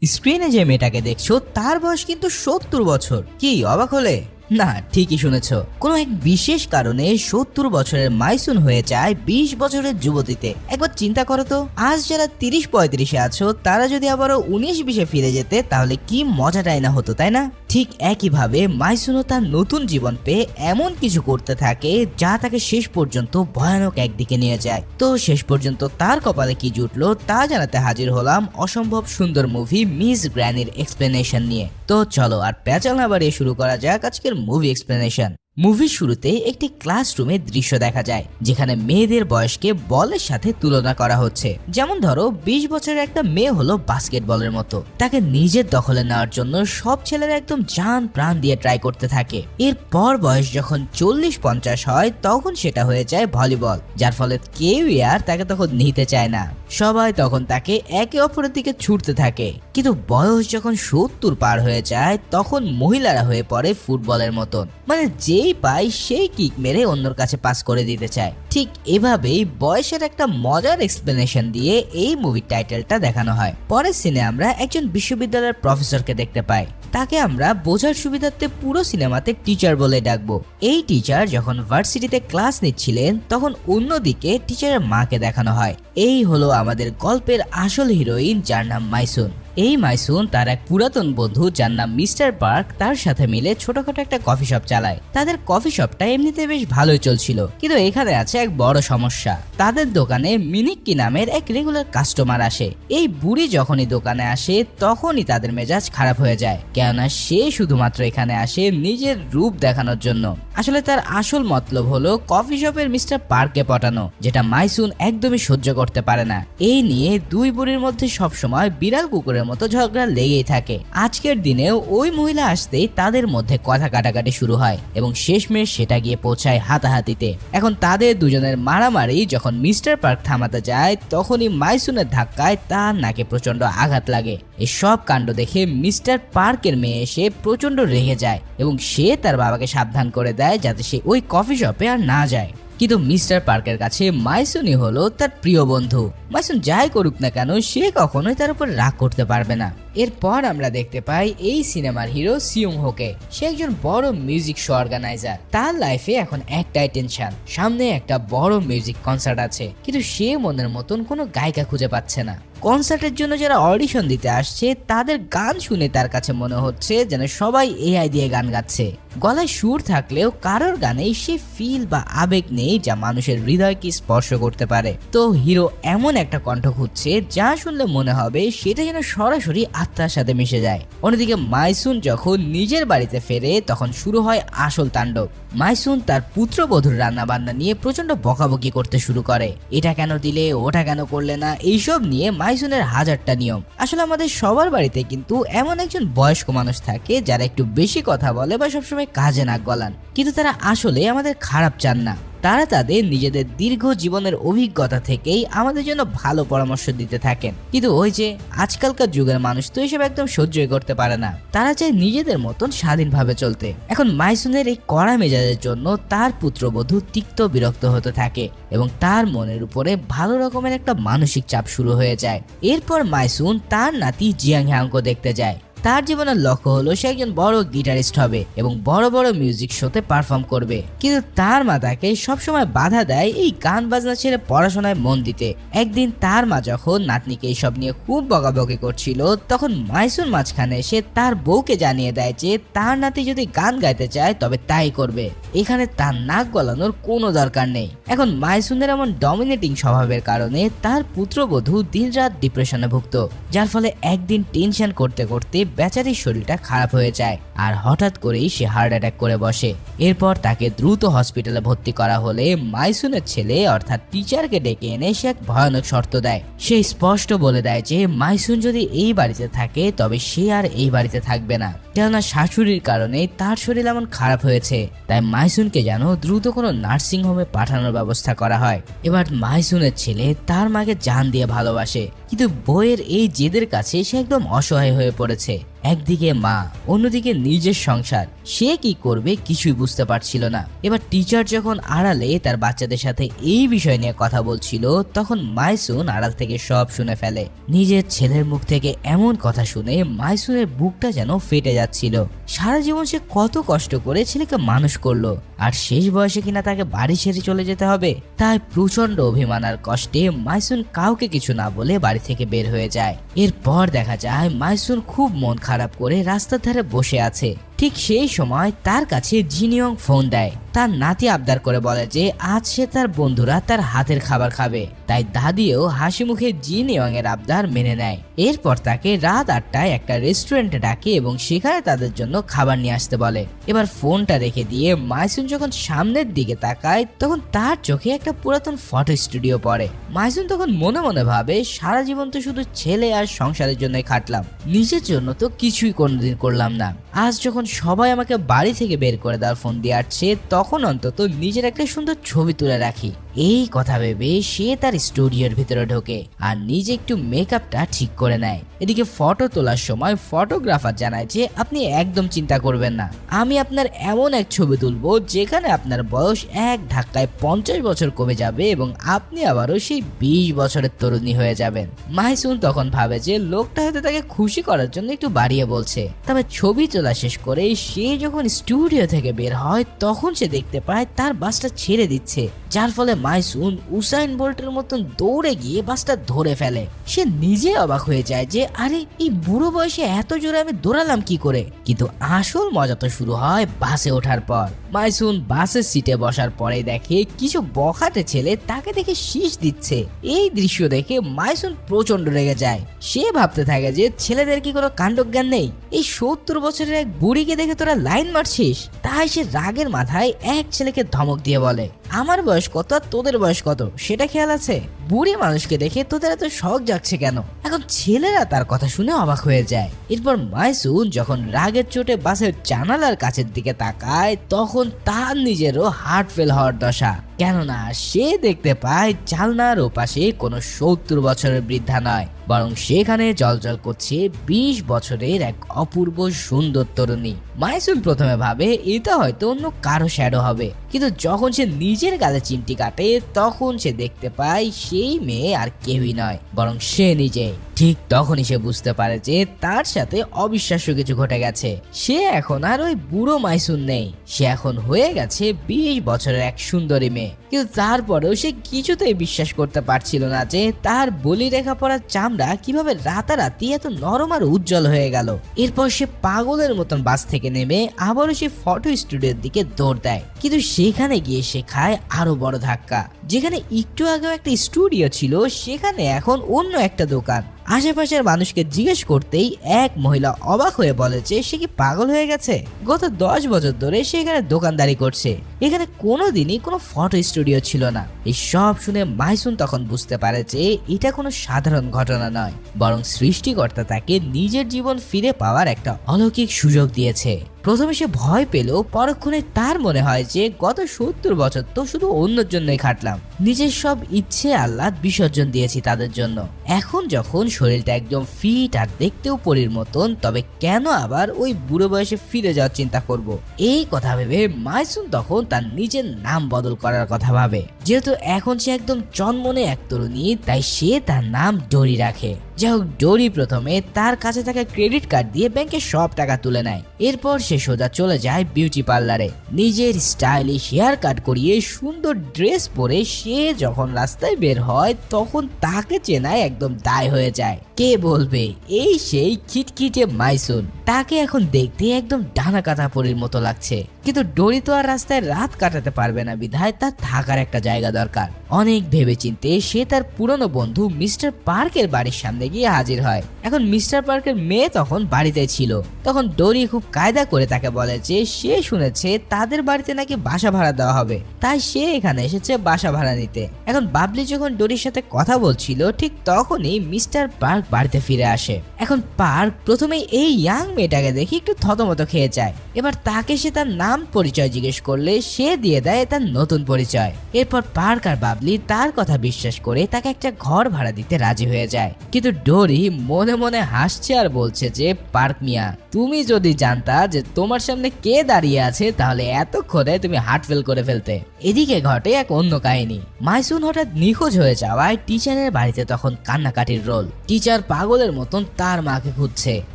স্ক্রিনে যে মেয়েটাকে দেখছো তার বয়স কিন্তু 70 বছর। কি অবাক হলে? না, ঠিকই শুনেছ। কোনো এক বিশেষ কারণে 70 বছরের মাইসুন হয়ে যায় 20 বছরের যুবতীতে। একবার চিন্তা করো তো, আজ যারা 30-35-এ আছো তারা যদি আবারও 19-20-এ ফিরে যেতে তাহলে কি মজাটাই না হতো, তাই না? ঠিক একইভাবে মাইসুনও তার নতুন জীবন পেয়ে এমন কিছু করতে থাকে যা তাকে শেষ পর্যন্ত ভয়ানক একদিকে নিয়ে যায়। তো শেষ পর্যন্ত তার কপালে কি জুটলো তা জানাতে হাজির হলাম অসম্ভব সুন্দর মুভি মিস গ্র্যানির এক্সপ্লেনেশন নিয়ে। তো চলো আর প্যাচাল না বাড়িয়ে শুরু করা যাক আজকের মুভি এক্সপ্লেনেশন। মুভির শুরুতে একটি ক্লাসরুমের দৃশ্য দেখা যায় যেখানে মেয়েদের বয়সকে বলের সাথে তুলনা করা হচ্ছে। যেমন ধরো 20 বছরের একটা মেয়ে হলো বাস্কেটবলের মতো, তাকে নিজের দখলে নেওয়ার জন্য সব ছেলেরা একদম জান প্রাণ দিয়ে ট্রাই করতে থাকে। এরপর বয়স যখন 40-50 হয় তখন সেটা হয়ে যায় ভলিবল, যার ফলে কেউই আর তাকে তখন নিতে চায় না। সবাই তখন তাকে একে অপরের দিকে ছুটতে থাকে। কিন্তু বয়স যখন 70 পার হয়ে যায় তখন মহিলারা হয়ে পড়ে ফুটবলের মতন, মানে যেই পায় সেই কিক মেরে অন্যর কাছে পাস করে দিতে চায়। ঠিক এভাবেই বয়সের একটা মজার এক্সপ্লেনেশন দিয়ে এই মুভির টাইটেলটা দেখানো হয়। পরের সিনে আমরা একজন বিশ্ববিদ্যালয়ের প্রফেসরকে দেখতে পাই। তাকে আমরা বোঝার সুবিধার্থে পুরো সিনেমাতে টিচার বলে ডাকবো। এই টিচার যখন ভার্সিটিতে ক্লাস নিচ্ছিলেন তখন অন্যদিকে টিচারের মাকে দেখানো হয়। এই হলো আমাদের গল্পের আসল হিরোইন, যার নাম মাইসুন। এই মাইসুন তার এক পুরাতন বন্ধু যার নাম মিস্টার পার্ক তার সাথে মিলে ছোটখাটো একটা কফি শপ চালায়। তাদের কফি শপটা এমনিতে বেশ ভালোই চলছিল, কিন্তু এখানে আছে এক বড় সমস্যা। তাদের দোকানে মিনিক্কি নামের এক রেগুলার কাস্টমার আসে। এই বুড়ি যখনই দোকানে আসে তখনই তাদের মেজাজ খারাপ হয়ে যায়, কেননা সে শুধুমাত্র এখানে আসে নিজের রূপ দেখানোর জন্য। আসলে তার আসল মতলব হলো কফি শপের মিস্টার পার্ককে পটানো, যেটা মাইসুন একদমই সহ্য করতে পারে না। এই নিয়ে দুই বুড়ির মধ্যে সবসময় বিড়াল কুকুরের মতো ঝগড়া লেগেই থাকে। আজকের দিনেও ওই মহিলা আসতেই তাদের মধ্যে কথা কাটাকাটি শুরু হয় এবং শেষমেশ সেটা গিয়ে পৌঁছায় হাতাহাতিতে। এখন তাদের দুজনের মারামারি যখন মিস্টার পার্ক থামাতে যায় তখনই মাইসুনের ধাক্কায় তার নাকে প্রচন্ড আঘাত লাগে। এই সব কাণ্ড দেখে মিস্টার পার্কের মেয়ে এসে প্রচন্ড রেগে যায় এবং সে তার বাবাকে সাবধান করে দেয় যাতে সে ওই কফি শপে আর না যায়। কিন্তু মিস্টার পার্কের কাছে মাইসুনই হলো তার প্রিয় বন্ধু। মাইসুন যাই করুক না কেন সে কখনোই তার উপর রাগ করতে পারবে না। এরপর আমরা দেখতে পাই এই সিনেমার হিরো সিউং হোকে। সে একজন বড় মিউজিক শো অর্গানাইজার। তার লাইফে এখন একটাই টেনশন, সামনে একটা বড় মিউজিক কনসার্ট আছে, কিন্তু সে মনের মতন কোনো গায়িকা খুঁজে পাচ্ছে না। কনসার্টের জন্য যারা অডিশন দিতে আসছে তাদের গান শুনে তার কাছে মনে হচ্ছে যেন সবাই এআই দিয়ে গান গাচ্ছে। গলায় সুর থাকলেও কারোর গানেই সে ফিল বা আবেগ নেই যা মানুষের হৃদয়কে স্পর্শ করতে পারে। তো হিরো এমন একটা কণ্ঠ খুঁজছে যা শুনলে মনে হবে সেটা যেন সরাসরি আত্মার সাথে মিশে যায়। অন্যদিকে মাইসুন যখন নিজের বাড়িতে ফেরে তখন শুরু হয় আসল তাণ্ডব। মাইসুন তার পুত্রবধূর রান্না বান্না নিয়ে প্রচন্ড বকাবকি করতে শুরু করে। এটা কেন দিলে, ওটা কেন করলে না, এইসব নিয়ে মাইসুনের হাজারটা নিয়ম। আসলে আমাদের সবার বাড়িতে কিন্তু এমন একজন বয়স্ক মানুষ থাকে যারা একটু বেশি কথা বলে বা সবসময় কাজে নাক গলান, কিন্তু তারা আসলে আমাদের খারাপ চান না। তারা তাদের নিজেদের দীর্ঘ জীবনের অভিজ্ঞতা থেকেই আমাদের জন্য ভালো পরামর্শ দিতে থাকেন। কিন্তু ওই যে আজকালকার যুগের মানুষ তো এসব একদম সহ্যই করতে পারে না। তারা চায় নিজেদের মতন স্বাধীনভাবে চলতে। এখন মাইসুনের এই কড়া মেজাজের জন্য তার পুত্রবধূ তিক্ত বিরক্ত হতে থাকে এবং তার মনের উপরে ভালো রকমের একটা মানসিক চাপ শুরু হয়ে যায়। এরপর মাইসুন তার নাতি জিয়াং হ্যাংকে দেখতে যায়। তার জীবনের লক্ষ্য হলো সে একজন বড় গিটারিস্ট হবে এবং বড় বড় মিউজিক শোতে পারফর্ম করবে। কিন্তু তার মা তাকে সবসময় বাধা দেয় এই গান বাজনা ছেড়ে পড়াশোনায় মন দিতে। একদিন তার মা যখন নাতনিকে এইসব নিয়ে খুব বকাবকি করছিল তখন মাইসুন মাঝখানে এসে তার বউকে জানিয়ে দেয় যে তার নাতি যদি গান গাইতে চায় তবে তাই করবে, এখানে তার নাক গলানোর কোনো দরকার নেই। এখন মাইসুনের এমন ডমিনেটিং স্বভাবের কারণে তার পুত্রবধূ দিনরাত ডিপ্রেশনে ভুগত, যার ফলে একদিন টেনশন করতে করতে বেচারির শরীরটা খারাপ হয়ে যায় আর হঠাৎ করেই সে হার্ট অ্যাটাক করে বসে। এরপর তাকে দ্রুত হসপিটালে ভর্তি করা হলে মাইসুনের ছেলে অর্থাৎ টিচারকে ডেকে এনে সে এক ভয়ানক শর্ত দেয়। সে স্পষ্ট বলে দেয় যে মাইসুন যদি এই বাড়িতে থাকে তবে সে আর এই বাড়িতে থাকবে না, কেননা শাশুড়ির কারণে তার শরীর এমন খারাপ হয়েছে। তাই মাইসুনকে যেন দ্রুত কোনো নার্সিং হোমে পাঠানোর ব্যবস্থা করা হয়। এবার মাইসুনের ছেলে তার মাকে জান দিয়ে ভালোবাসে, কিন্তু বইয়ের এই জেদের কাছে সে একদম অসহায় হয়ে পড়েছে। একদিকে মা, অন্যদিকে নিজের সংসার, সে কি করবে কিছুই বুঝতে পারছিল না। এবার টিচার যখন আড়ালে তার বাচ্চাদের সাথে এই বিষয় নিয়ে কথা বলছিল, তখন মাইসুন আড়াল থেকে সব শুনে ফেলে। নিজের ছেলের মুখ থেকে এমন কথা শুনে মাইসুনের বুকটা যেন ফেটে যাচ্ছিল। সারা জীবন সে কত কষ্ট করে ছেলেকে মানুষ করলো, আর শেষ বয়সে কিনা তাকে বাড়ি ছেড়ে চলে যেতে হবে। তাই প্রচন্ড অভিমান আর কষ্টে মাইসুন কাউকে কিছু না বলে বাড়ি থেকে বের হয়ে যায়। এরপর দেখা যায় মাইসুন খুব মন খারাপ করে রাস্তার ধারে বসে আছে। ঠিক সেই সময় তার কাছে জিনিয়ং ফোন দেয়। তার নাতি আবদার করে বলে যে আজ সে তার বন্ধুরা তার হাতের খাবার খাবে। তাই দাদিও হাসি মুখে জিনিয়ং এর আবদার মেনে নেয়। এরপর তাকে রাত 8টায় একটা রেস্টুরেন্টে ডাকে এবং সেখানে তাদের জন্য খাবার নিয়ে আসতে বলে। এবার ফোনটা রেখে দিয়ে মাইসুন যখন সামনের দিকে তাকায়, তখন তার চোখে একটা পুরাতন ফটো স্টুডিও পড়ে। মাইসুন তখন মনে মনে ভাবে, সারা জীবন তো শুধু ছেলে আর সংসারের জন্যই খাটলাম, নিজের জন্য তো কিছুই কোনোদিন করলাম না। আজ যখন সবাই আমাকে বাড়ি থেকে বের করে দেওয়ার ফোন দিয়ে আসছে, তখন অন্তত নিজের একটা সুন্দর ছবি তুলে রাখি। এই কথা ভেবে সে তার স্টুডিওর ভিতরে ঢোকে আর নিজে একটু মেকআপটা ঠিক করে নেয়। এদিকে ফটো তোলার সময় ফটোগ্রাফার জানায় যে আপনি একদম চিন্তা করবেন না, আমি আপনার এমন এক ছবি তুলবো যেখানে আপনার বয়স এক ধাক্কায় 50 বছর কমে যাবে এবং আপনি আবারও সেই 20 বছরের তরুণী হয়ে যাবেন। মাইসুন তখন ভাবে যে লোকটা হয়তো তাকে খুশি করার জন্য একটু বাড়িয়ে বলছে। তবে ছবি তোলা শেষ করে সে যখন স্টুডিও থেকে বের হয়, তখন সে দেখতে পায় তার বাসটা ছেড়ে দিচ্ছে, যার ফলে মাইসুন উসাইন বোল্টের মতন দৌড়ে গিয়ে বাসটা ধরে ফেলে। সে নিজে অবাক হয়ে যায় যে আরে এই বুড়ো বয়সে এত জোরে আমি দৌড়ালাম কি করে। কিন্তু আসল মজা তো শুরু হয় বাসে ওঠার পর। মাইসুন বাসের সিটে বসার পরে দেখে কিছু বখাটে ছেলে তাকে দেখে শীষ দিচ্ছে। এই দৃশ্য দেখে মাইসুন প্রচন্ড রেগে যায়। সে ভাবতে থাকে যে ছেলেদের কি কোনো কাণ্ডজ্ঞান নেই, এই 70 বছরের এক বুড়িকে দেখে তোরা লাইন মারছিস। তাই সে রাগের মাথায় এক ছেলেকে ধমক দিয়ে বলে, আমার বয়স কত আর তোদের বয়স কত সেটা খেয়াল আছে? বুড়ি মানুষকে দেখে তোদের এত শখ জাগছে কেন? এখন ছেলেরা তার কথা শুনে অবাক হয়ে যায়। এরপর মাইসুন যখন রাগের চোটে বাসের জানালার কাছের দিকে তাকায়, তখন তার নিজেরও হার্ট ফেল হওয়ার দশা। কেননা সে দেখতে পায় জানলার ওপাশে কোনো 70 বছরের বৃদ্ধা নয়, বরং সেখানে জলজল করছে 20 বছরের এক অপূর্ব সুন্দর তরুণী। মাইসুন প্রথমে ভাবে এটা হয়তো অন্য কারো শ্যাডো হবে, কিন্তু যখন সে নিজের গালে চিমটি কাটে, তখন সে দেখতে পায় সেই মেয়ে আর কেউই নয়, বরং সে নিজে। ঠিক তখনই সে বুঝতে পারে যে তার সাথে অবিশ্বাস্য কিছু ঘটে গেছে। সে এখন আর ওই বুড়ো মাইসুন নেই, সে এখন হয়ে গেছে 20 বছরের এক সুন্দরী মেয়ে। কিন্তু তারপরেও সে কিছুতেই বিশ্বাস করতে পারছিল না যে তার বলি রেখা পড়া চামড়া কিভাবে রাতারাতি এত নরম আর উজ্জ্বল হয়ে গেল। এরপর সে পাগলের মতন বাস থেকে নেমে আবারও সে ফটো স্টুডিওর দিকে দৌড় দেয়। কিন্তু সেখানে গিয়ে সে খায় আরো বড় ধাক্কা। যেখানে একটু আগেও একটা স্টুডিও ছিল, সেখানে এখন অন্য একটা দোকান। আশেপাশের মানুষকে জিজ্ঞেস করতেই এক মহিলা অবাক হয়ে বলে যে সে কি পাগল হয়ে গেছে। গত 10 বছর ধরে সে এখানে দোকানদারি করছে, এখানে কোনোদিনই কোনো ফটো স্টুডিও ছিল না। এই সব শুনে মাইসুন তখন বুঝতে পারে যে এটা কোনো সাধারণ ঘটনা নয়, বরং সৃষ্টিকর্তা তাকে নিজের জীবন ফিরে পাওয়ার একটা অলৌকিক সুযোগ দিয়েছে। প্রথমে সে ভয় পেলেও পরক্ষণে তার মনে হয় যে গত 70 বছর তো শুধু অন্যের জন্যই খাটলাম, নিজের সব ইচ্ছে আল্লাহ বিসর্জন দিয়েছি তাদের জন্য। এখন যখন শরীরটা একদম ফিট আর দেখতেও পরীর মতন, তবে কেন আবার ওই বুড়ো বয়সে ফিরে যাওয়ার চিন্তা করব? এই কথা ভেবে মাইসুন তখন তার নিজের নাম বদল করার কথা ভাবে। যেহেতু এখন সে একদম জন্মনে এক তরুণী, তাই সে তার নাম ডোরি রাখে। যাই হোক, ডোরি প্রথমে তার কাছে থাকা ক্রেডিট কার্ড দিয়ে ব্যাংকে সব টাকা তুলে নেয়। এরপর সে সোজা চলে যায় বিউটি পার্লারে। নিজের স্টাইলিশ হেয়ার কাট করিয়ে সুন্দর ড্রেস পরে সে যখন রাস্তায় বের হয়, তখন তাকে চেনায় একদম দায় হয়ে যায়। কে বলবে এই সেই খিটখিটে মাইসুন। তাকে এখন দেখতে একদম ডানা কাটা পরীর মতো লাগছে। কিন্তু ডোরি তো আর রাস্তায় রাত কাটাতে পারবে না, বিধায় তার থাকার একটা জায়গা দরকার। অনেক ভেবেচিন্তে সে তার পুরনো বন্ধু মিস্টার পার্কের বাড়ির সামনে গিয়ে হাজির হয়। এখন মিস্টার পার্কের মেয়ে তখন বাড়িতে ছিল। তখন ডোরি খুব কায়দা করে তাকে বলে যে সে শুনেছে তাদের বাড়িতে নাকি বাসা ভাড়া দেওয়া হবে, তাই সে এখানে এসেছে বাসা ভাড়া নিতে। এখন বাবলি যখন ডোরির সাথে কথা বলছিল, ঠিক তখনই মিস্টার পার্ক বাড়িতে ফিরে আসে। এখন পার্ক প্রথমে এই ইয়াং মেয়েটাকে দেখে একটু থতমত খেয়ে যায়। এবার তাকে সে তার নাম পরিচয় জিজ্ঞেস করলে সে দিয়ে দেয় তার নতুন পরিচয়। এরপর পার্ক আর বাবলি তার কথা বিশ্বাস করে তাকে একটা ঘর ভাড়া দিতে রাজি হয়ে যায়। কিন্তু ডোরি মনে মনে হাসছে আর বলছে যে, পার্ক মিয়া, তুমি যদি জানতা যে তোমার সামনে কে দাঁড়িয়ে আছে তাহলে এতক্ষণে তুমি হার্ট ফেল করে ফেলতে। এদিকে ঘটে এক অন্য কাহিনী। মাইসুন হঠাৎ নিখোঁজ হয়ে যাওয়ায় টিচারের বাড়িতে তখন কান্নাকাটির রোল। টিচার পাগলের মতন তার মাকে খুঁজছে।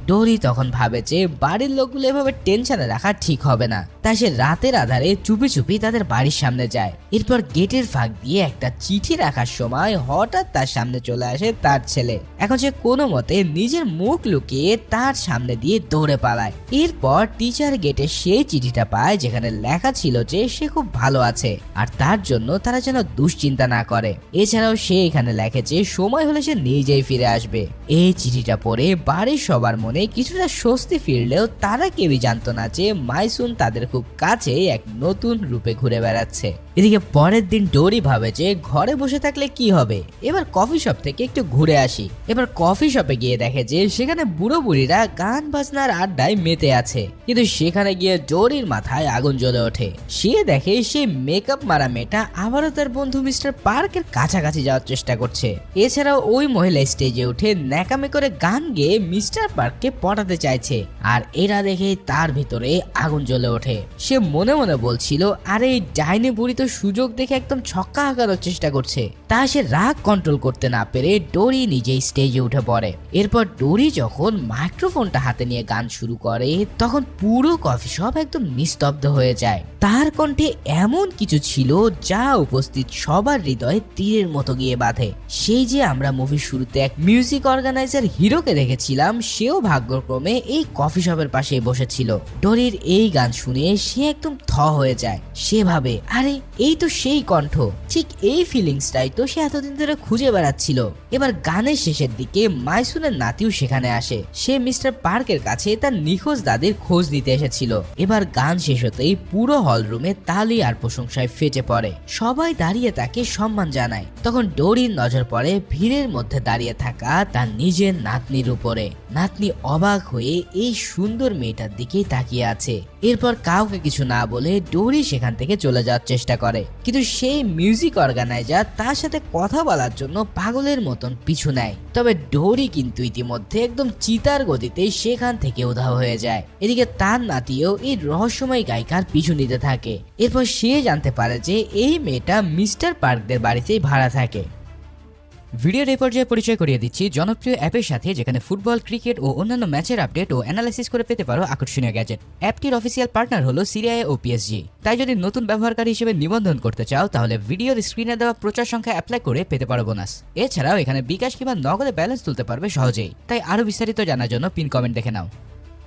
ডোরি তখন ভাবে যে বাড়ির লোকগুলো এভাবে টেনশনে রাখা ঠিক হবে না, তাই সে রাতের আধারে চুপি চুপি তাদের বাড়ির সামনে যায়। এরপর গেটের ফাঁক দিয়ে একটা চিঠি রাখার সময় হঠাৎ তার সামনে চলে আসে তার ছেলে। এখন সে কোনো মতে নিজের মুখ লুকিয়ে তার সামনে দিয়ে দৌড়ে পালায়। এরপর টিচার গেটে সেই চিঠিটা পায় যেখানে লেখা ছিল যে সে খুব ভালো আছে আর তার জন্য তারা যেন দুশ্চিন্তা না করে। এছাড়াও সে এখানে লেখে যে সময় হলে সে নিজেই ফিরে আসবে। এই চিঠিটা পড়ে বাড়ির সবার মনে কিছুটা স্বস্তি ফিরলেও তারা কেউই জানতো না যে মাইসুন তাদের খুব কাছে এক নতুন রূপে ঘুরে বেড়াচ্ছে। এদিকে পরের দিন ডোরি ভাবে যে ঘরে বসে থাকলে কি হবে, এবার কফি শপ থেকে একটু ঘুরে আসি। এবার কফি শপে গিয়ে দেখে যে সেখানে বুড়ো বুড়িরা গান বাজনার আড্ডায় মেতে আছে। কিন্তু সেখানে গিয়ে ডোরির মাথায় আগুন জ্বলে ওঠে। সে দেখে সেই মেকআপ মারা মেয়েটা আবারও তার বন্ধু মিস্টার পার্কের কাছাকাছি যাওয়ার চেষ্টা করছে। এছাড়াও ওই মহিলা স্টেজে উঠে ন্যাকামি করে গান গেয়ে মিস্টার পার্ককে পটাতে চাইছে। আর এরা দেখে তার ভিতরে আগুন জ্বলে ওঠে। সে মনে মনে বলছিল, আরে এই ডাইনি বুড়ি তো সুযোগ দেখে একদম ছক্কা হাঁকানোর চেষ্টা করছে। তা সে রাগ কন্ট্রোল করতে না পেরে ডোরি নিজেই স্টেজে উঠে পড়ে। এরপর ডোরি যখন মাইক্রোফোনটা হাতে নিয়ে গান শুরু করে তখন পুরো কফি শপ একদম নিস্তব্ধ হয়ে যায়। তার কণ্ঠে এমন কিছু ছিল যা উপস্থিত সবার হৃদয়ে তীরের মতো গিয়ে বাঁধে। সেই যে আমরা মুভির শুরুতে এক মিউজিক অর্গানাইজার হিরোকে দেখেছিলাম, সেও ভাগ্যক্রমে এই কফি শপের পাশে বসেছিল। ডোরির এই গান শুনে সে একদম থ হয়ে যায়। সে ভাবে, আরে এই তো সেই কণ্ঠ, ঠিক এই ফিলিংসটাই তো সে এতদিন ধরে খুঁজে বেড়াচ্ছিল। এবার গানের শেষের দিকে মাইসুনের নাতিও সেখানে আসে। সে মিস্টার পার্কের কাছে তার নিখোঁজ দাদির খোঁজ নিতে এসেছিল। এবার গান শেষ হতেই পুরো হল রুমে তালি আর প্রশংসায় ফেটে পড়ে। সবাই দাঁড়িয়ে তাকে সম্মান জানায়। তখন ডোরির নজর পড়ে ভিড়ের মধ্যে দাঁড়িয়ে থাকা তার নিজের নাতনির উপরে। নাতনি অবাক হয়ে এই সুন্দর মেয়েটার দিকেই তাকিয়ে আছে। এরপর কাউকে কিছু না বলে ডোরি সেখান থেকে চলে যাওয়ার চেষ্টা করে, কিন্তু সেই মিউজিক অর্গানাইজার তার সাথে কথা বলার জন্য পাগলের মতন পিছু নেয়। তবে ডোরি কিন্তু ইতিমধ্যে একদম চিতার গতিতে সেখান থেকে উধাও হয়ে যায়। এদিকে তার নাতিও এই রহস্যময় গায়িকার পিছু নিতে থাকে। এরপর সে জানতে পারে যে এই মেয়েটা মিস্টার পার্কদের বাড়িতেই ভাড়া থাকে। ভিডিওর এই পর্যায়ে পরিচয় করিয়ে দিচ্ছি জনপ্রিয় অ্যাপের সাথে, যেখানে ফুটবল, ক্রিকেট ও অন্যান্য ম্যাচের আপডেট ও অ্যানালাইসিস করে পেতে পারো আকর্ষণীয় গ্যাজেট। অ্যাপটির অফিসিয়াল পার্টনার হলো সিরিয়া ও পিএসজি। তাই যদি নতুন ব্যবহারকারী হিসেবে নিবন্ধন করতে চাও তাহলে ভিডিওর স্ক্রিনে দেওয়া প্রচার সংখ্যা অ্যাপ্লাই করে পেতে পারো বোনাস। এছাড়াও এখানে বিকাশ কিংবা নগদে ব্যালেন্স তুলতে পারবে সহজেই। তাই আরো বিস্তারিত জানার জন্য পিন কমেন্ট দেখে নাও।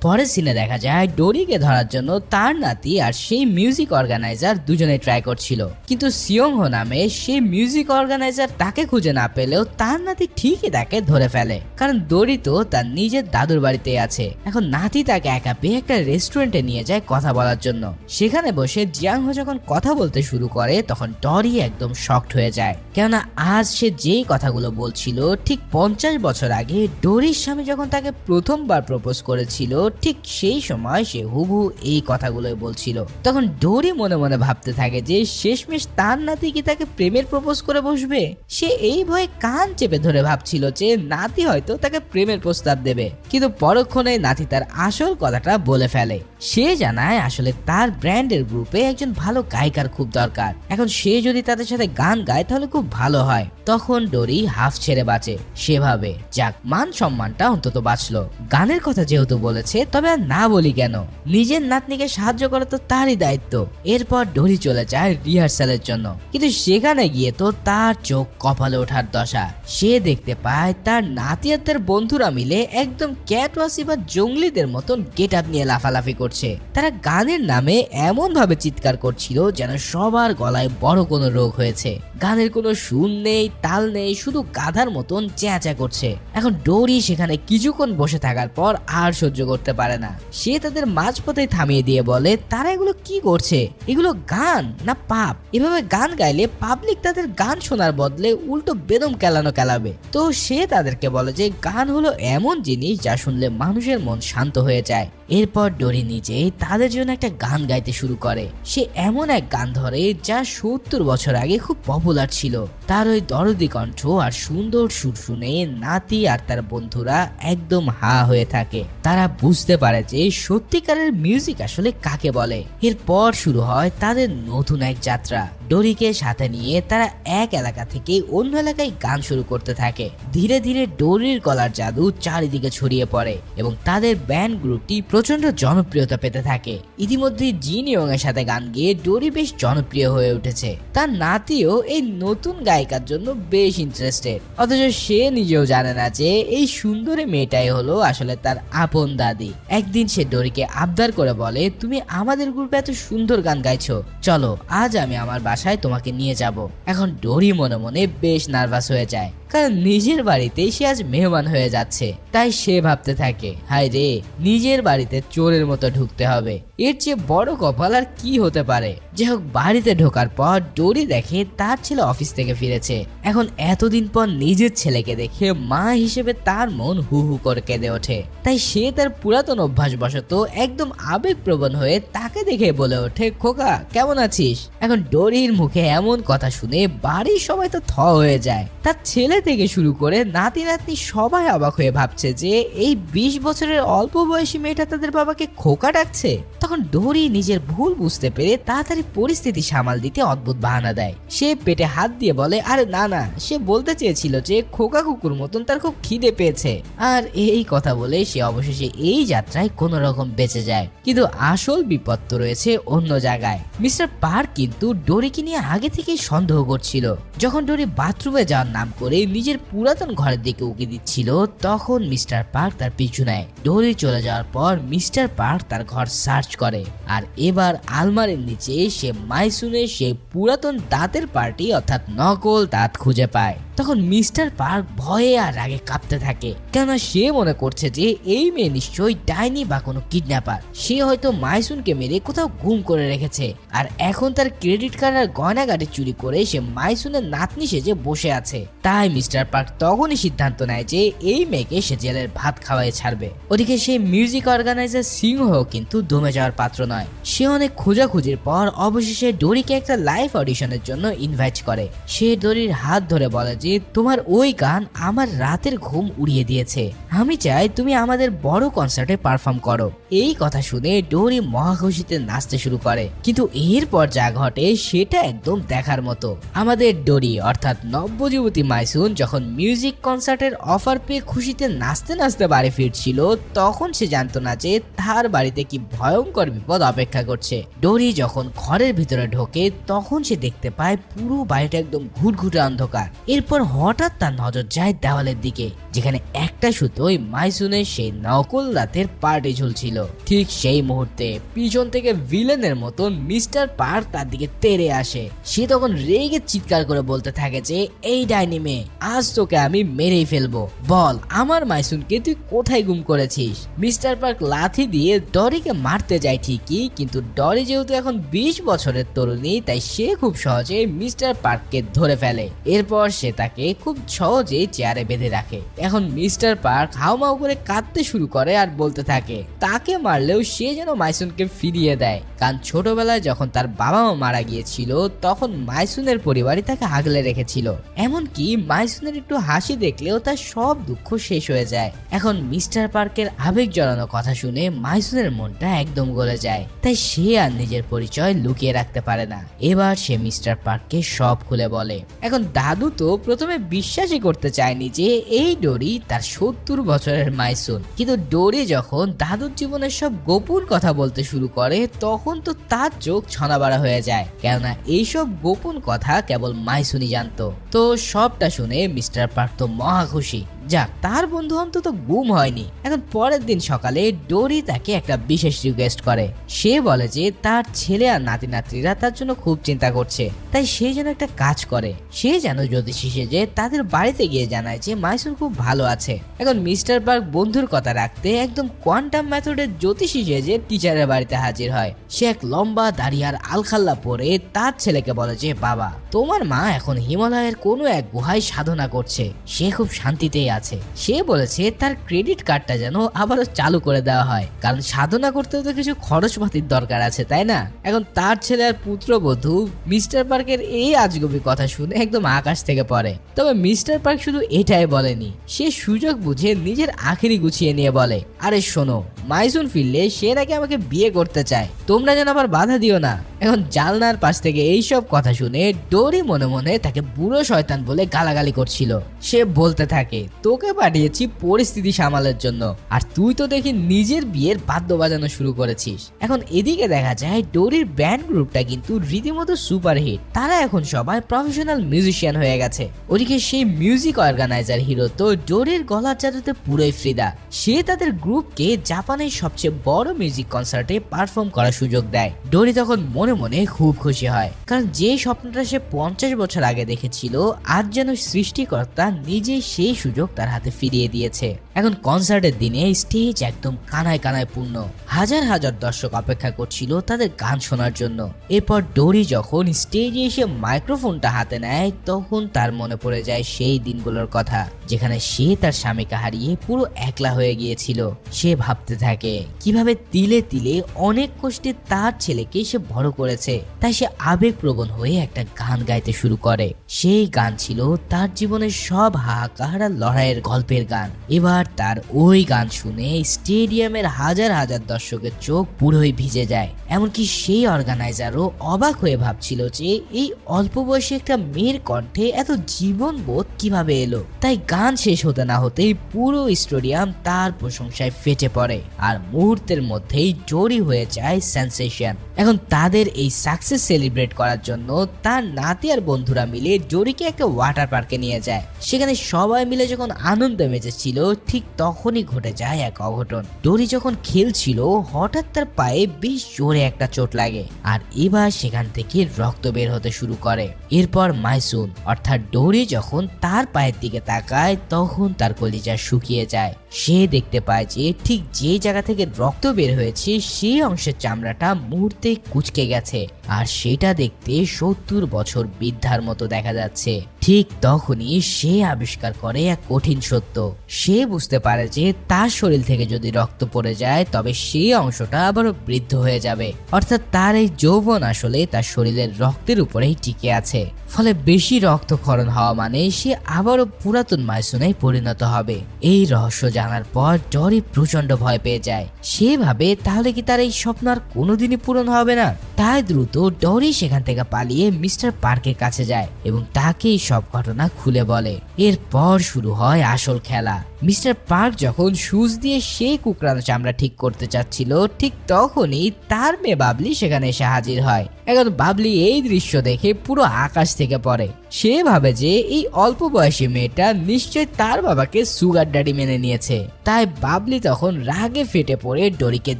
পরের সিনে দেখা যায় ডোরিকে ধরার জন্য তার নাতি আর সেই মিউজিক অর্গানাইজার দুজনে ট্রাই করছিল, কিন্তু সিয়ংহো নামে সেই মিউজিক অর্গানাইজার তাকে খুঁজে না পেলেও তার নাতি ঠিকই তাকে ধরে ফেলে, কারণ ডোরি তো তার নিজের দাদুর বাড়িতে আছে। এখন নাতি তাকে একা পেয়ে একটা রেস্টুরেন্টে নিয়ে যায় কথা বলার জন্য। সেখানে বসে জিয়াংহো যখন কথা বলতে শুরু করে তখন ডোরি একদম শকড হয়ে যায়, কেননা আজ সে যেই কথাগুলো বলছিল ঠিক 50 বছর আগে ডোরির স্বামী যখন তাকে প্রথমবার প্রপোজ করেছিল ঠিক সেই সময় সে হুবহু এই কথাগুলোই বলছিল। তখন ডোরি মনে মনে ভাবতে থাকে যে শেষমেশ তার নাতি কি তাকে প্রেমের প্রপোজ করে বসবে। সে এই ভয়ে কান চেপে ধরে ভাবছিল যে নাতি হয়তো তাকে প্রেমের প্রস্তাব দেবে, কিন্তু পরক্ষণে নাতি তার আসল কথাটা বলে ফেলে। সে জানায় আসলে তার ব্র্যান্ডের গ্রুপে একজন ভালো গায়িকার খুব দরকার। এখন সে যদি তাদের সাথে গান গায় তাহলে খুব ভালো হয়। তখন ডোরি হাফ ছেড়ে বাঁচে। সেভাবে যাক, মান সম্মানটা অন্তত বাঁচলো। গানের কথা যেহেতু বলেছে তবে আর না বলি কেন, নিজের নাতনিকে সাহায্য করা তো তারই দায়িত্ব। এরপর ডোরি চলে যায় রিহার্সালের জন্য, কিন্তু সেখানে গিয়ে তো তার চোখ কপালে ওঠার দশা। সে দেখতে পায় তার নাতি আর তার বন্ধুরা মিলে একদম ক্যাটওয়াসি বা জঙ্গলিদের মতন গেট আপ নিয়ে লাফালাফি করছে। তারা গানের নামে এমন ভাবে চিৎকার করছিল যেন সবার গলায় বড় কোনো রোগ হয়েছে। গানের কোনো সুর নেই, তাল নেই, শুধু গাধার মতন চেঁচা করছে। এখন ডোরি সেখানে কিছুক্ষণ বসে থাকার পর আর সহ্য করতে উঠতে পারে না। সে তাদের মাঝপথে থামিয়ে দিয়ে বলে তারা এগুলো কি করছে, এগুলো গান না পাপ? এভাবে গান গাইলে পাবলিক তাদের গান শোনার বদলে উল্টো বেদম কেলাবে। তো সে তাদেরকে বলে যে গান হলো এমন জিনিস যা শুনলে মানুষের মন শান্ত হয়ে যায়। এরপর ডোরি নিজেই তাদের জন্য একটা গান গাইতে শুরু করে। সে এমন এক গান ধরে যা 70 বছর আগে খুব পপুলার ছিল। তার ওই দরদি কণ্ঠ আর সুন্দর সুর শুনে নাতি আর তার বন্ধুরা একদম হা হয়ে থাকে। তারা বুঝতে পারে যে সত্যিকারের মিউজিক আসলে কাকে বলে। এরপর শুরু হয় তাদের নতুন এক যাত্রা। ডোরিকে সাথে নিয়ে তারা এক এলাকা থেকে অন্য এলাকায় গান শুরু করতে থাকে। ধীরে ধীরে ডোরির গলার জাদু চারিদিকে ছড়িয়ে পড়ে এবং তাদের ব্যান্ড গ্রুপটি প্রচন্ড জনপ্রিয়তা পেতে থাকে। ইতিমধ্যে জিন ইয়ং এর সাথে গান গেয়ে ডোরি বেশ জনপ্রিয় হয়ে উঠেছে। তার নাতিও এই নতুন গায়িকার জন্য বেশ ইন্টারেস্টেড, অথচ সে নিজেও জানে না যে এই সুন্দরী মেয়েটাই হলো আসলে তার আপন দাদি। একদিন সে ডোরিকে আবদার করে বলে, তুমি আমাদের গ্রুপে এত সুন্দর গান গাইছো, চলো আজ আমি আমার বাসায় তোমাকে নিয়ে যাব। এখন ডোরি মনে মনে বেশ নার্ভাস হয়ে যায়, কারণ নিজের বাড়িতেই সে আজ মেহমান হয়ে যাচ্ছে। তাই সে ভাবতে থাকে, হায় রে, নিজের বাড়িতে চোরের মতো ঢুকতে হবে, এর চেয়ে বড় কপাল আর কি হতে পারে। যাই হোক, বাড়িতে ঢোকার পর ডোরি দেখে তার ছেলে অফিস থেকে ফিরেছে। এখন এতদিন পর নিজের ছেলেকে দেখে মা হিসেবে তার মন হু হু করে কেঁদে ওঠে। তাই সে তার পুরাতন অভ্যাসবশত একদম আবেগপ্রবণ হয়ে তাকে দেখে বলে ওঠে, খোকা কেমন আছিস? এখন ডোরির মুখে এমন কথা শুনে বাড়ির সবাই তো থ হয়ে যায়। তার ছেলে থেকে শুরু করে নাতি নাতনি সবাই অবাক হয়ে ভাবছে যে এই 20 বছরের অল্প বয়সী মেয়েটা তাদের বাবাকে খোকা ডাকছে। তখন ডোরি নিজের ভুল বুঝতে পেরে তাড়াতাড়ি পরিস্থিতি সামাল দিতে অদ্ভুত বাহানা দেয়। সে পেটে হাত দিয়ে বলে, আরে না না, সে বলতে চেয়েছিল যে খোকা কুকুর মতন তার খুব খিদে পেয়েছে। আর এই কথা বলে সে অবশেষে এই যাত্রায় কোন রকম বেঁচে যায়। কিন্তু আসল বিপদ তো রয়েছে অন্য জায়গায়। মিস্টার পার্ক কিন্তু ডোরিকে নিয়ে আগে থেকেই সন্দেহ করছিল। যখন ডোরি বাথরুমে যাওয়ার নাম করে নিজের পুরাতন ঘরের দিকে উকি দিচ্ছিল, তখন মিস্টার পার্ক তার পিছু নেয়। ডোরি চলে যাওয়ার পর মিস্টার পার্ক তার ঘর সার্চ করে, আর এবার আলমারির নিচে সে মাইসুনের সেই পুরাতন দাঁতের পার্টি অর্থাৎ নকল দাঁত খুঁজে পায়। তখন মিস্টার পার্ক ভয়ে আর রাগে কাঁপতে থাকে, কেননা সে মনে করছে যে এই মেয়ে নিশ্চয়ই ডাইনি বা কোনো কিডন্যাপার। সে হয়তো মাইসুনকে মেরে কোথাও গুম করে রেখেছে, আর এখন তার ক্রেডিট কার্ড আর গয়নাগাটি চুরি করে সে মাইসুনের নাতনি সেজে বসে আছে। তাই মিস্টার পার্ক তখনই সিদ্ধান্ত নেয় যে এই মেয়েকে সে জেলের ভাত খাওয়াই ছাড়বে। ওদিকে সেই মিউজিক অর্গানাইজার সিংহ কিন্তু দমে যাওয়ার পাত্র নয়। সে অনেক খোঁজাখুঁজির পর অবশেষে ডোরিকে একটা লাইভ অডিশনের জন্য ইনভাইট করে। সে ডোরির হাত ধরে বলে যে তোমার ওই গান আমার রাতের ঘুম উড়িয়ে দিয়েছে, আমি চাই তুমি আমাদের বড় কনসার্টে পারফর্ম করো। এই কথা শুনে ডোরি মহাখুশিতে নাচতে শুরু করে। কিন্তু এরপর যা ঘটে সেটা একদম দেখার মতো। আমাদের ডোরি অর্থাৎ নব্যযুবতী মাইসুন যখন মিউজিক কনসার্টের অফার পেয়ে খুশিতে নাচতে নাচতে বাড়ি ফিরছিল, তখন সে জানতো না যে তার বাড়িতে কি ভয়ঙ্কর বিপদ অপেক্ষা করছে। ডোরি যখন ঘরের ভিতরে ঢোকে তখন সে দেখতে পায় পুরো বাড়িটা একদম ঘুটঘুটে অন্ধকার। এরপর হঠাৎ তার নজর যায় দেওয়ালের দিকে, যেখানে একটা সুতোয় মাইসুনের সেই নকল দাঁতের পার্টি ঝুলছিল। ঠিক সেই মুহূর্তে পিছন থেকে ভিলেনের মতন মিস্টার পার্ক তার দিকে তেড়ে আসে। সে তখন রেগে চিৎকার করে বলতে থাকে যে এই ডাইনি মেয়ে, আজ তোকে আমি মেরেই ফেলবো, বল আমার মাইসুনকে তুই কোথায় গুম করেছিস? মিস্টার পার্ক লাথি দিয়ে ডরিকে মারতে যায় ঠিকই, কিন্তু ডরি যেহেতু এখন 20 বছরের তরুণী, তাই সে খুব সহজে মিস্টার পার্ককে ধরে ফেলে। এরপর সে তাকে খুব সহজে চেয়ারে বেঁধে রাখে। এখন মিস্টার পার্ক হাউমাউ করে কাঁদতে শুরু করে আর বলতে থাকে তাকে মারলেও সে যেন মাইসুনকে ফিরিয়ে দেয়, কারণ ছোটবেলায় যখন তার বাবা মা মারা গিয়েছিল তখন মাইসুনের পরিবারই তাকে আগলে রেখেছিল। এমনকি মাইসুনের একটু হাসি দেখলেও তার সব দুঃখ শেষ হয়ে যায়। এখন মিস্টার পার্কের আবেগ জড়ানো কথা শুনে মাইসুনের মনটা একদম গলে যায়, তাই সে আর নিজের পরিচয় লুকিয়ে রাখতে পারে না। এবার সে মিস্টার পার্ককে সব খুলে বলে। এখন দাদু তো প্রথমে বিশ্বাসই করতে চায়নি যে এই ডোরি তার 70 বছরের মাইসুন, কিন্তু ডোরি যখন দাদুর জীবনের সব গোপন কথা বলতে শুরু করে তখন তো তার চোখ ছনাবাড়া হয়ে যায়, কেননা এইসব গোপন কথা কেবল মাইসুনই জানতো। তো সবটা শুনে মিস্টার পার্ক তো মহা খুশি। যাক, তার বন্ধু অন্তত গুম হয়নি। এখন পরের দিন সকালে ডোরি তাকে একটা বিশেষ রিকোয়েস্ট করে। সে বলে যে তার ছেলে আর নাতি নাতনিরা তার জন্য খুব চিন্তা করছে, তাই সে যেন একটা কাজ করে। সে যেন জ্যোতিষী সেজে তাদের বাড়িতে গিয়ে জানায় যে মাইসুন খুব ভালো আছে। এখন মিস্টার পার্ক বন্ধুর কথা রাখতে একদম কোয়ান্টাম মেথডের জ্যোতিষী সেজে টিচারের বাড়িতে হাজির হয়। সে এক লম্বা দাড়ি আর আলখাল্লা পরে তার ছেলেকে বলে যে বাবা, তোমার মা এখন হিমালয়ের কোনো এক গুহায় সাধনা করছে, সে খুব শান্তিতেই আছে। সে বলেছে তার ক্রেডিট কার্ডটা যেন আবারও চালু করে দেওয়া হয়, কারণ সাধনা করতে তো কিছু খরচপাতির দরকার আছে, তাই না? এখন তার ছেলে আর পুত্রবধূ মিস্টার পার্কের এই আজগুবি কথা শুনে একদম আকাশ থেকে পড়ে। তবে মিস্টার পার্ক শুধু এটাই বলেনি, সে সুযোগ বুঝে নিজের আখেরি গুছিয়ে নিয়ে বলে, আরে শোনো, মাইসুন ফিরলে সে নাকি আমাকে বিয়ে করতে চায়, তোমরা যেন আবার বাধা দিও না। এখন জানলার পাশ থেকে এইসব কথা শুনে ডোরি মনে মনে তাকে বুড়ো শয়তান বলে গালাগালি করছিল। সে বলতে থাকে, তোকে পাঠিয়েছি পরিস্থিতি সামালের জন্য, আর তুই তো দেখি নিজের বিয়ের বাদ্য বাজানো শুরু করেছিস। এখন এদিকে দেখা যায় ডোরির ব্যান্ড গ্রুপটা কিন্তু রীতিমতো সুপারহিট, তারা এখন সবাই প্রফেশনাল মিউজিশিয়ান হয়ে গেছে। ওদিকে সেই মিউজিক অর্গানাইজার হিরো তো ডোরির গলার জাদুতে পুরোই ফ্রিদা। সে তাদের গ্রুপকে জাপানের সবচেয়ে বড় মিউজিক কনসার্টে পারফর্ম করার সুযোগ দেয়। ডোরি তখন মনে মনে খুব খুশি হয়, কারণ যে স্বপ্নটা সে 50 বছর আগে দেখেছিল, আজ যেন সৃষ্টিকর্তা নিজেই সেই সুযোগ তার হাতে ফিরিয়ে দিয়েছে। এখন কনসার্টের দিনে স্টেজ একদম কানায় কানায় পূর্ণ, হাজার হাজার দর্শক অপেক্ষা করছিল তাদের গান শোনার জন্য। এরপর ডোরি যখন স্টেজে এসে মাইক্রোফোনটা হাতে নেয়, তখন তার মনে পড়ে যায় সেই দিনগুলোর কথা, যেখানে সে তার স্বামীকে হারিয়ে পুরো একলা হয়ে গিয়েছিল। সে ভাবতে থাকে কিভাবে তিলে তিলে অনেক কষ্টে তার ছেলেকে সে বড় করেছে। তাই সে আবেগপ্রবণ হয়ে একটা গান গাইতে শুরু করে। সেই গান ছিল তার জীবনের সব হাহাকার আর লড়াইয়ের গল্পের গান। এবার তার ওই গান শুনে স্টেডিয়ামের হাজার হাজার দর্শকের চোখ পুরোই ভিজে যায়। এমনকি সেই অর্গানাইজারও অবাক হয়ে ভাবছিল যে এই অল্প বয়সী একটা মেয়ের কণ্ঠে এত জীবনবোধ কিভাবে এলো। তাই গান শেষ হতে না হতেই পুরো স্টেডিয়াম তার প্রশংসায় ফেটে পড়ে, আর মুহূর্তের মধ্যেই ডোরি হয়ে যায় সেন্সেশন। এখন তাদের এই সাকসেস সেলিব্রেট করার জন্য তার নাতি আর বন্ধুরা মিলে ডোরিকে একটা ওয়াটার পার্কে নিয়ে যায়। সেখানে সবাই মিলে যখন আনন্দে মেতেছিল, ঠিক তখনই ঘটে যায় এক অঘটন। ডোরি যখন খেলছিল, হঠাৎ তার পায়ে বেশ জোরে একটা চোট লাগে, আর এবার সেখান থেকে রক্ত বের হতে শুরু করে। এরপর মাইসুন অর্থাৎ ডোরি যখন তার পায়ের দিকে তাকায়, তখন তার কলিজা শুকিয়ে যায়। সে দেখতে পায় যে ঠিক যে জায়গা থেকে রক্ত বের হয়েছে সেই অংশের চামড়াটা মুহূর্তে কুঁচকে গেছে, আর সেটা দেখতে 70 বছর বৃদ্ধার মতো দেখা যাচ্ছে। ঠিক তখনই সে আবিষ্কার করে এক কঠিন সত্য। সে বুঝতে পারে যে তার শরীর থেকে যদি রক্ত পড়ে যায়, তবে সেই অংশটা আবারও বৃদ্ধ হয়ে যাবে। অর্থাৎ তার এই যৌবন আসলে তার শরীরের রক্তের উপরেই টিকে আছে। ফলে বেশি রক্তক্ষরণ হওয়া মানে সে আবারও পুরাতন মাইসুনে পরিণত হবে। এই রহস্য জানার পর ডরি প্রচন্ড ভয় পেয়ে যায়। সে ভাবে তাহলে কি তার এই স্বপ্ন আর কোনোদিনই পূরণ হবে না। তাই দ্রুত ডরি সেখান থেকে পালিয়ে মিস্টার পার্কের কাছে যায় এবং তাকে সব ঘটনা খুলে বলে। এরপর শুরু হয় আসল খেলা। মিস্টার পার্ক যখন সুচ দিয়ে সেই কুকরানো চামড়া ঠিক করতে চাচ্ছিল, ঠিক তখনই তার মেয়ে বাবলি সেখানে এসে হাজির হয়। এখন বাবলি এই দৃশ্য দেখে পুরো আকাশ থেকে পড়ে। সে ভাবে যে এই অল্প বয়সী মেয়েটা নিশ্চয় তার বাবাকে সুগার ড্যাডি মেনে নিয়েছে। তাই বাবলি তখন রাগে ফেটে পড়ে ডোরিকে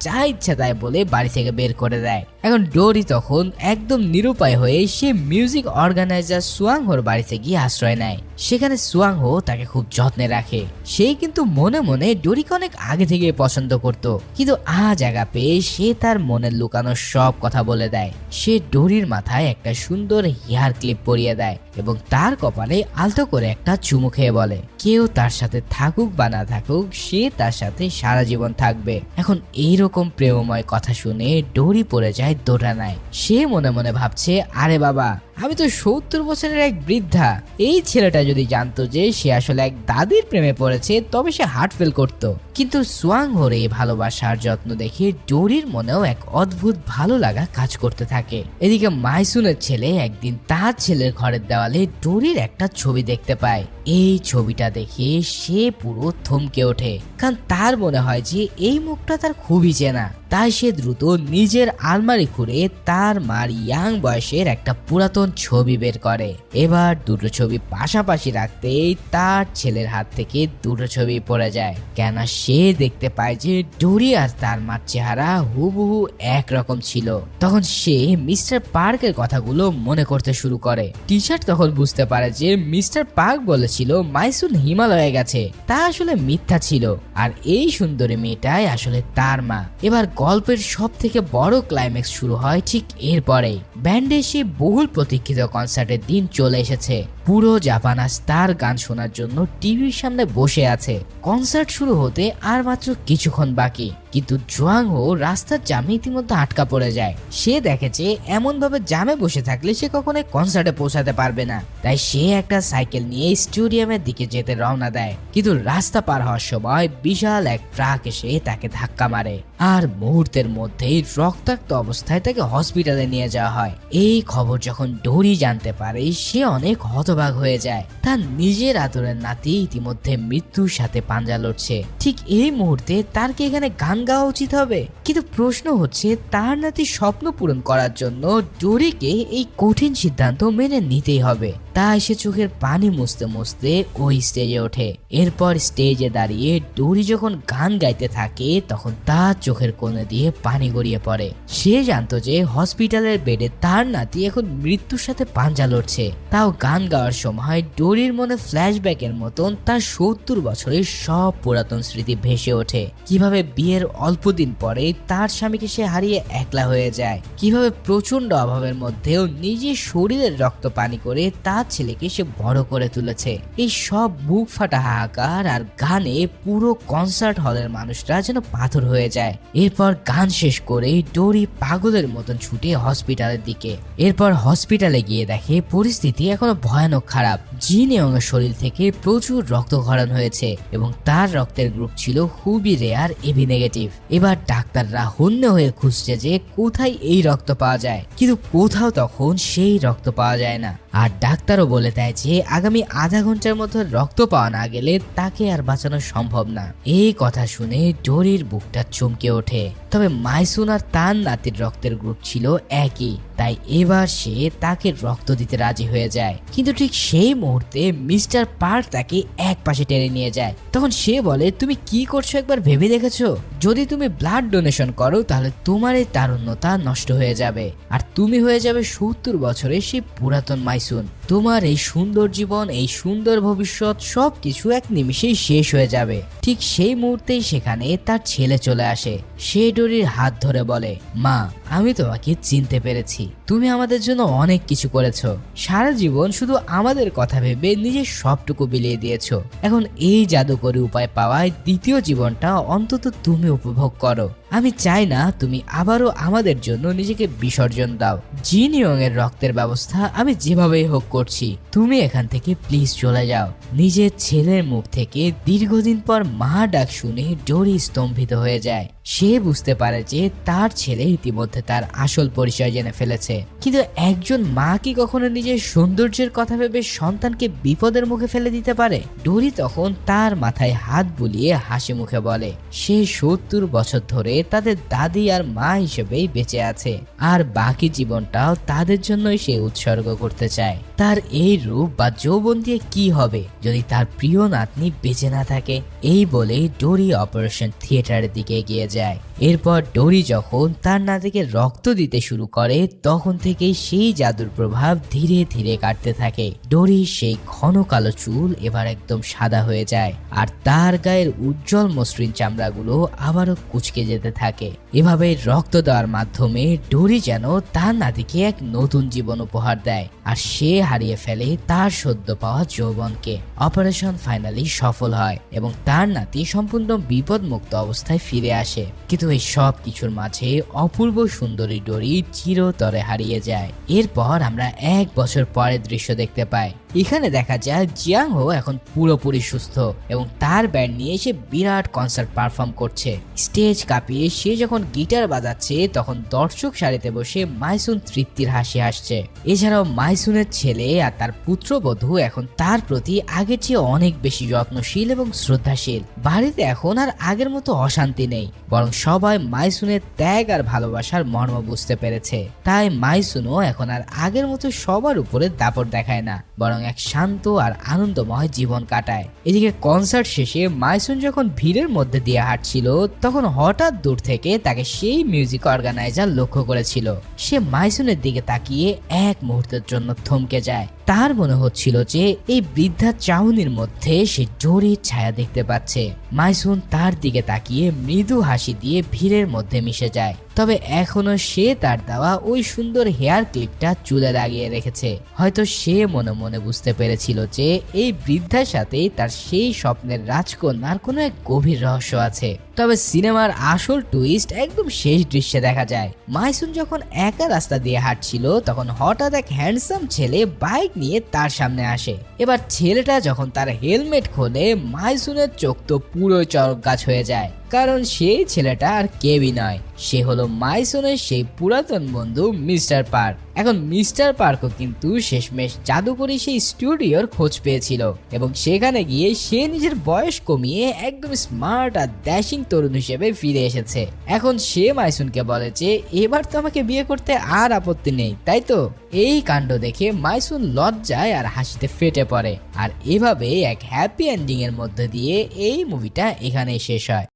যা ইচ্ছা তাই বলে বাড়ি থেকে বের করে দেয়। এখন ডোরি তখন একদম নিরুপায় হয়ে সে মিউজিক অর্গানাইজার সুয়াংহোর বাড়িতে গিয়ে আশ্রয় নেয়। সেখানে সুয়াংহো তাকে খুব যত্নে রাখে। সে কিন্তু মনে মনে ডোরিকে অনেক আগে থেকে পছন্দ করত, কিন্তু আজ একা পেয়ে সে তার মনের লুকানো সব কথা বলে দেয়। সে ডোরির মাথায় একটা সুন্দর হেয়ার ক্লিপ পরিয়ে দেয় এবং তার কপালে আলতো করে একটা চুমু খেয়ে বলে, কেউ তার সাথে থাকুক বা না থাকুক, সে তার সাথে সারা জীবন থাকবে। এখন এইরকম প্রেমময় কথা শুনে ডোরি পড়ে যায় দোটানায়। সে মনে মনে ভাবছে, আরে বাবা, আমি তো 70 বছরের এক বৃদ্ধা। এই ছেলেটা যদি জানতো যে সে আসলে এক দাদির প্রেমে পড়েছে, তবে সে হার্ট ফেল করতো। কিন্তু সুয়াংহোর এই ভালোবাসার যত্ন দেখে ডোরির মনেও এক অদ্ভুত ভালো লাগা কাজ করতে থাকে। এদিকে মাইসুনের ছেলে একদিন তার ছেলের ঘরের দেওয়ালে ডোরির একটা ছবি দেখতে পায়। এই ছবিটা দেখে সে পুরো থমকে ওঠে, কারণ তার মনে হয় যে এই মুখটা তার খুবই চেনা। তাই সে দ্রুত নিজের আলমারি খুঁড়ে তার মার ইয়াং বয়সের একটা পুরাতন ছবি বের করে। এবার দুটো ছবি পাশাপাশি রাখতেই তার ছেলের হাত থেকে দুটো ছবি পড়ে যায়। কেন সে দেখতে পায় যে ডোরি আর তার মার চেহারা হুবহু একরকম ছিল। তখন সে মিস্টার পার্কের কথাগুলো মনে করতে শুরু করে। টিচার তখন বুঝতে পারে যে মিস্টার পার্ক বলেছিল মাইসুন হিমালয়ে গেছে, তা আসলে মিথ্যা ছিল, আর এই সুন্দরী মেয়েটাই আসলে তার মা। এবার গল্পের সব থেকে বড় ক্লাইম্যাক্স শুরু হয় ঠিক এরপরেই। ব্যান্ডে সে বহুল প্রতীক্ষিত কনসার্টের দিন চলে এসেছে। পুরো জাপান আজ তার গান শোনার জন্য টিভির সামনে বসে আছে। কনসার্ট শুরু হতে আর মাত্র কিছুক্ষণ বাকি, কিন্তু জোয়াংহো রাস্তার জামে ইতিমধ্যে আটকা পড়ে যায়। সে দেখে যে এমন ভাবে জামে বসে থাকলে সে কখনোই কনসার্টে পৌঁছাতে পারবে না। তাই সে একটা সাইকেল নিয়ে স্টেডিয়ামের দিকে যেতে রওনা দেয়, কিন্তু রাস্তা পার হওয়ার সময় বিশাল এক ট্রাক এসে তাকে ধাক্কা মারে, আর মুহূর্তের মধ্যেই রক্তাক্ত অবস্থায় তাকে হসপিটালে নিয়ে যাওয়া হয়। এই খবর যখন ডোরি জানতে পারে সে অনেক হতবাক হয়ে যায়। তার নিজের আদরের নাতি ইতিমধ্যে মৃত্যুর সাথে পাঞ্জা লড়ছে। ঠিক এই মুহূর্তে তার কি এখানে গান গাওয়া উচিত হবে? কিন্তু প্রশ্ন হচ্ছে তার নাতির স্বপ্ন পূরণ করার জন্য ডোরিকে এই কঠিন সিদ্ধান্ত মেনে নিতেই হবে। তাই সে চোখের পানি মুছতে মুছতে ওই স্টেজে ওঠে। এরপর স্টেজে দাঁড়িয়ে ডোরি যখন গান গাইতে থাকে তখন তার চোখের কোণে দিয়ে পানি গড়িয়ে পড়ে। সে জানতো যে হসপিটালের বেডে তার নাতি এখন মৃত্যুর সাথে পাঞ্জা লড়ছে। তাও গান গাওয়ার সময় ডোরির মনে ফ্ল্যাশব্যাকের মতন তার 70 বছরের সব পুরাতন স্মৃতি ভেসে ওঠে। কিভাবে বিয়ের অল্প দিন পরে তার স্বামীকে সে হারিয়ে একলা হয়ে যায়, কিভাবে প্রচন্ড অভাবের মধ্যেও নিজের শরীরের রক্ত পানি করে তার ছেলেকে সে বড় করে তুলেছে। এই সব বুক ফাটা হাহাকার আর গানে পুরো কনসার্ট হলের মানুষরা যেন পাথর হয়ে যায়। এরপর গান শেষ করে ডোরি পাগলের মতন ছুটে হসপিটালের দিকে। এরপর হসপিটালে গিয়ে দেখে পরিস্থিতি এখনো ভয়ানক খারাপ। জিন ইয়ং এর শরীর থেকে প্রচুর রক্তক্ষরণ হয়েছে এবং তার রক্তের গ্রুপ ছিল খুবই রেয়ার এবি নেগেটিভ। এবার ডাক্তাররা হন্য হয়ে খুঁজছে যে কোথায় এই রক্ত পাওয়া যায়, কিন্তু কোথাও তখন সেই রক্ত পাওয়া যায় না। আর ডাক্তারও বলে দেয় যে আগামী আধা ঘন্টার মধ্যে রক্ত পাওয়া না গেলে তাকে আর বাঁচানো সম্ভব না। এই কথা শুনে ডোরির বুকটা চমকে ওঠে। তবে মাইসুন আর তার নাতির রক্তের গ্রুপ ছিল একই, তাই এবার সে তাকে রক্ত দিতে রাজি হয়ে যায়। কিন্তু ঠিক সেই মুহূর্তে মিস্টার পার্ক তাকে এক পাশে টেনে নিয়ে যায়। তখন সে বলে, তুমি কি করছো একবার ভেবে দেখেছো? যদি তুমি ব্লাড ডোনেশন করো তাহলে তোমার এই তারুণ্যতা নষ্ট হয়ে যাবে, আর তুমি হয়ে যাবে 70 বছরের সেই পুরাতন মাইসুন। তোমার এই সুন্দর জীবন, এই সুন্দর ভবিষ্যৎ সবকিছু এক নিমিষেই শেষ হয়ে যাবে। ঠিক সেই মুহূর্তেই সেখানে তার ছেলে চলে আসে। সে ডোরির হাত ধরে বলে, মা, আমি তোমাকে চিনতে পেরেছি। তুমি আমাদের জন্য অনেক কিছু করেছো। সারা জীবন শুধু আমাদের কথা ভেবে নিজের সবটুকু বিলিয়ে দিয়েছো। এখন এই জাদুকরী উপায় পাওয়ায় দ্বিতীয় জীবনটা অন্তত তুমি উপভোগ করো। আমি চাই না তুমি আবারও আমাদের জন্য নিজেকে বিসর্জন দাও। জিন ইয়ং এর রক্তের ব্যবস্থা আমি যেভাবেই হোক করছি, তুমি এখান থেকে প্লিজ চলে যাও। নিজের ছেলের মুখ থেকে দীর্ঘদিন পর মা ডাক শুনে ডোরি স্তম্ভিত হয়ে যায়। সে বুঝতে পারে যে তার ছেলে ইতিমধ্যে তার আসল পরিচয় জেনে ফেলেছে। কিন্তু একজন মা কি কখনো নিজের সৌন্দর্যের কথা ভেবে সন্তানকে বিপদের মুখে ফেলে দিতে পারে? ডোরি তখন তার মাথায় হাত বুলিয়ে হাসি মুখে বলে, সে 70 বছর ধরে তাদের দাদি আর মা হিসেবেই বেঁচে আছে, আর বাকি জীবনটাও তাদের জন্যই সে উৎসর্গ করতে চায়। তার এই রূপ বা যৌবন দিয়ে কি হবে যদি তার প্রিয় নাতনি বেঁচে না থাকে? এই বলে ডোরি অপারেশন থিয়েটারের দিকে এগিয়ে যায়। এরপর ডোরি যখন তার নাতিকে রক্ত দিতে শুরু করে তখন থেকেই সেই জাদুর প্রভাব ধীরে ধীরে কাটতে থাকে। ডোরির সেই ঘন কালো চুল এবার একদম সাদা হয়ে যায়, আর তার গায়ের উজ্জ্বল মসৃণ চামড়াগুলো আবারও কুঁচকে যেতে থাকে। এভাবে রক্ত দেওয়ার মাধ্যমে ডোরি যেন তার নাতিকে এক নতুন জীবন উপহার দেয়, আর সে হারিয়ে ফেলে তার সদ্য পাওয়া যৌবনকে। অপারেশন ফাইনালি সফল হয় এবং তার নাতি সম্পূর্ণ বিপদমুক্ত অবস্থায় ফিরে আসে। কিন্তু এই সব কিছুর মাঝে অপূর্ব সুন্দরী ডোরি চিরতরে হারিয়ে যায়। এরপর আমরা 1 বছর পরের দৃশ্য দেখতে পাই। এখানে দেখা যায় জিয়াংহো এখন পুরোপুরি সুস্থ এবং তার ব্যান্ড নিয়ে সে বিরাট কনসার্ট পারফর্ম করছে। স্টেজ কাঁপিয়ে সে যখন গিটার বাজাচ্ছে তখন দর্শক সারিতে বসে মাইসুন তৃপ্তির হাসি হাসছে। এছাড়াও মাইসুন মাইসুনের ছেলে আর তার পুত্রবধূ এখন তার প্রতি আগের চেয়ে অনেক বেশি যত্নশীল এবং শ্রদ্ধাশীল। বাড়িতে এখন আর আগের মতো অশান্তি নেই, বরং সবাই মাইসুনের ত্যাগ আর ভালোবাসার মর্ম বুঝতে পেরেছে। তাই মাইসুনও এখন আর আগের মতো সবার উপরে দাপট দেখায় না, বরং এক শান্ত আর আনন্দময় জীবন কাটায়। এদিকে কনসার্ট শেষে মাইসুন যখন ভিড়ের মধ্যে দিয়ে হাঁটছিল, তখন হঠাৎ দূর থেকে তাকে সেই মিউজিক অর্গানাইজার লক্ষ্য করেছিল। সে মাইসুনের দিকে তাকিয়ে এক মুহূর্তের জন্য থমকে যায়। তার মনে হচ্ছিল যে এই বৃদ্ধা চাউনির মধ্যে সে জোরে ছায়া দেখতে পাচ্ছে। মাইসুন তার দিকে তাকিয়ে মৃদু হাসি দিয়ে ভিড়ের মধ্যে মিশে যায়। তবে এখনো সে তার দেওয়া ওই সুন্দর হেয়ার ক্লিপটা চুলে লাগিয়ে রেখেছে। হয়তো সে মনে মনে বুঝতে পেরেছিল যে এই বৃদ্ধার সাথেই তার সেই স্বপ্নের রাজকন্যার কোনো এক গভীর রহস্য আছে। তবে সিনেমার আসল টুইস্ট একদম শেষ দৃশ্যে দেখা যায়। মাইসুন যখন একা রাস্তা দিয়ে হাঁটছিল, তখন হঠাৎ এক হ্যান্ডসাম ছেলে বাইক নিয়ে তার সামনে আসে। এবার ছেলেটা যখন তার হেলমেট খোলে, মাইসুনের চোখ তো পুরো চরক গাছ হয়ে যায়, কারণ সেই ছেলেটা আর কেউই নয়, সে হলো মাইসুনের সেই পুরাতন বন্ধু মিস্টার পার্ক। এখন মিস্টার পার্কও কিন্তু শেষমেশ জাদুকরি সেই স্টুডিওর খোঁজ পেয়েছিল এবং সেখানে গিয়ে সে নিজের বয়স কমিয়ে একদম স্মার্ট আর ড্যাশিং তরুণ হিসেবে ফিরে এসেছে। এখন সে মাইসুনকে বলে যে এবার তো আমাকে বিয়ে করতে আর আপত্তি নেই, তাই তো? এই কাণ্ড দেখে মাইসুন লজ্জায় আর হাসিতে ফেটে পড়ে। আর এভাবে এক হ্যাপি এন্ডিং এর মধ্যে দিয়ে এই মুভিটা এখানেই শেষ হয়।